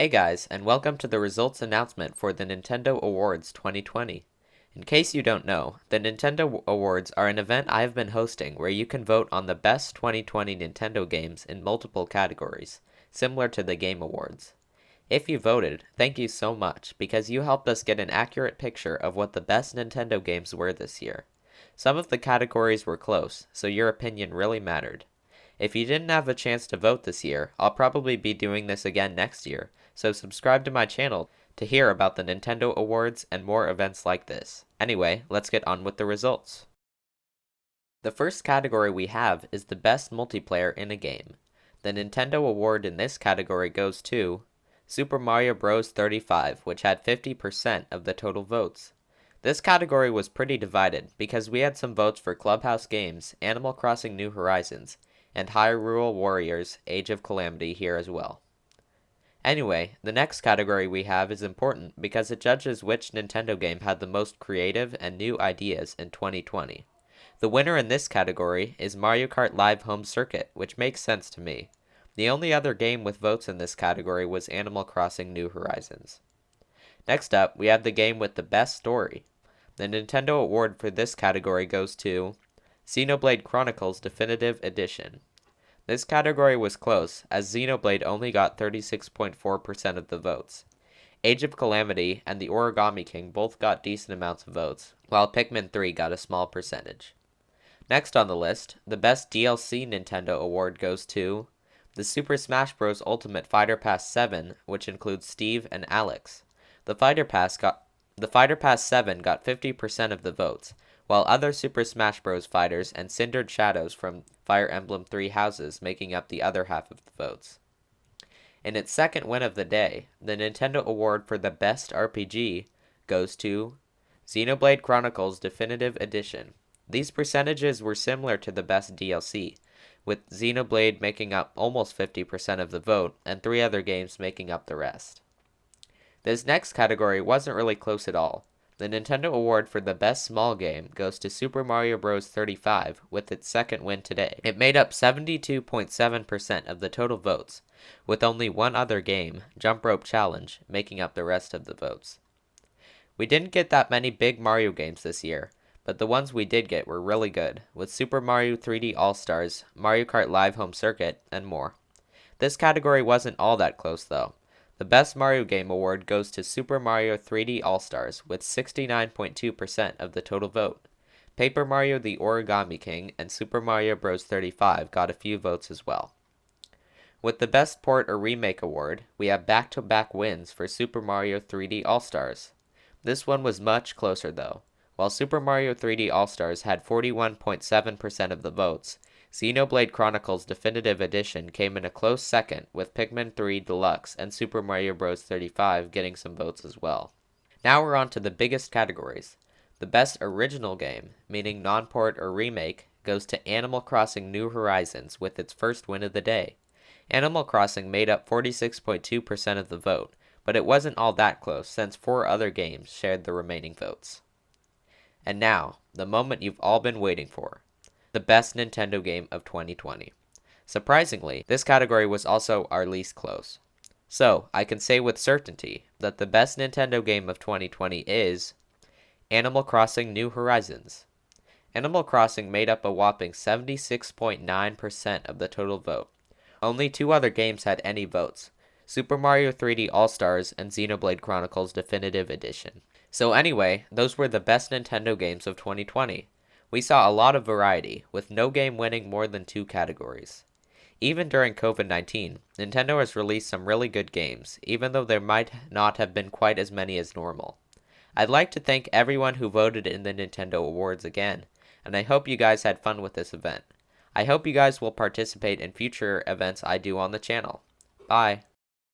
Hey guys, and welcome to the results announcement for the Nintendo Awards 2020. In case you don't know, the Nintendo Awards are an event I have been hosting where you can vote on the best 2020 Nintendo games in multiple categories, similar to the Game Awards. If you voted, thank you so much, because you helped us get an accurate picture of what the best Nintendo games were this year. Some of the categories were close, so your opinion really mattered. If you didn't have a chance to vote this year, I'll probably be doing this again next year, so subscribe to my channel to hear about the Nintendo Awards and more events like this. Anyway, let's get on with the results. The first category we have is the best multiplayer in a game. The Nintendo Award in this category goes to Super Mario Bros. 35, which had 50% of the total votes. This category was pretty divided because we had some votes for Clubhouse Games, Animal Crossing New Horizons, and Hyrule Warriors Age of Calamity here as well. Anyway, the next category we have is important because it judges which Nintendo game had the most creative and new ideas in 2020. The winner in this category is Mario Kart Live Home Circuit, which makes sense to me. The only other game with votes in this category was Animal Crossing New Horizons. Next up, we have the game with the best story. The Nintendo award for this category goes to Xenoblade Chronicles Definitive Edition. This category was close, as Xenoblade only got 36.4% of the votes. Age of Calamity and the Origami King both got decent amounts of votes, while Pikmin 3 got a small percentage. Next on the list, the best DLC Nintendo award goes to the Super Smash Bros. Ultimate Fighter Pass 7, which includes Steve and Alex. The Fighter Pass 7 got 50% of the votes, while other Super Smash Bros. Fighters and Cindered Shadows from Fire Emblem Three Houses making up the other half of the votes. In its second win of the day, the Nintendo Award for the Best RPG goes to Xenoblade Chronicles Definitive Edition. These percentages were similar to the Best DLC, with Xenoblade making up almost 50% of the vote and three other games making up the rest. This next category wasn't really close at all. The Nintendo Award for the Best Small Game goes to Super Mario Bros. 35 with its second win today. It made up 72.7% of the total votes, with only one other game, Jump Rope Challenge, making up the rest of the votes. We didn't get that many big Mario games this year, but the ones we did get were really good, with Super Mario 3D All-Stars, Mario Kart Live Home Circuit, and more. This category wasn't all that close though. The Best Mario Game Award goes to Super Mario 3D All-Stars with 69.2% of the total vote. Paper Mario the Origami King and Super Mario Bros. 35 got a few votes as well. With the Best Port or Remake Award, we have back-to-back wins for Super Mario 3D All-Stars. This one was much closer though. While Super Mario 3D All-Stars had 41.7% of the votes, Xenoblade Chronicles Definitive Edition came in a close second, with Pikmin 3 Deluxe and Super Mario Bros. 35 getting some votes as well. Now we're on to the biggest categories. The Best Original Game, meaning non-port or remake, goes to Animal Crossing New Horizons with its first win of the day. Animal Crossing made up 46.2% of the vote, but it wasn't all that close since four other games shared the remaining votes. And now, the moment you've all been waiting for. The best Nintendo game of 2020. Surprisingly, this category was also our least close. So, I can say with certainty that the best Nintendo game of 2020 is Animal Crossing New Horizons. Animal Crossing made up a whopping 76.9% of the total vote. Only two other games had any votes, Super Mario 3D All-Stars and Xenoblade Chronicles Definitive Edition. So anyway, those were the best Nintendo games of 2020. We saw a lot of variety, with no game winning more than two categories. Even during COVID-19, Nintendo has released some really good games, even though there might not have been quite as many as normal. I'd like to thank everyone who voted in the Nintendo Awards again, and I hope you guys had fun with this event. I hope you guys will participate in future events I do on the channel. Bye!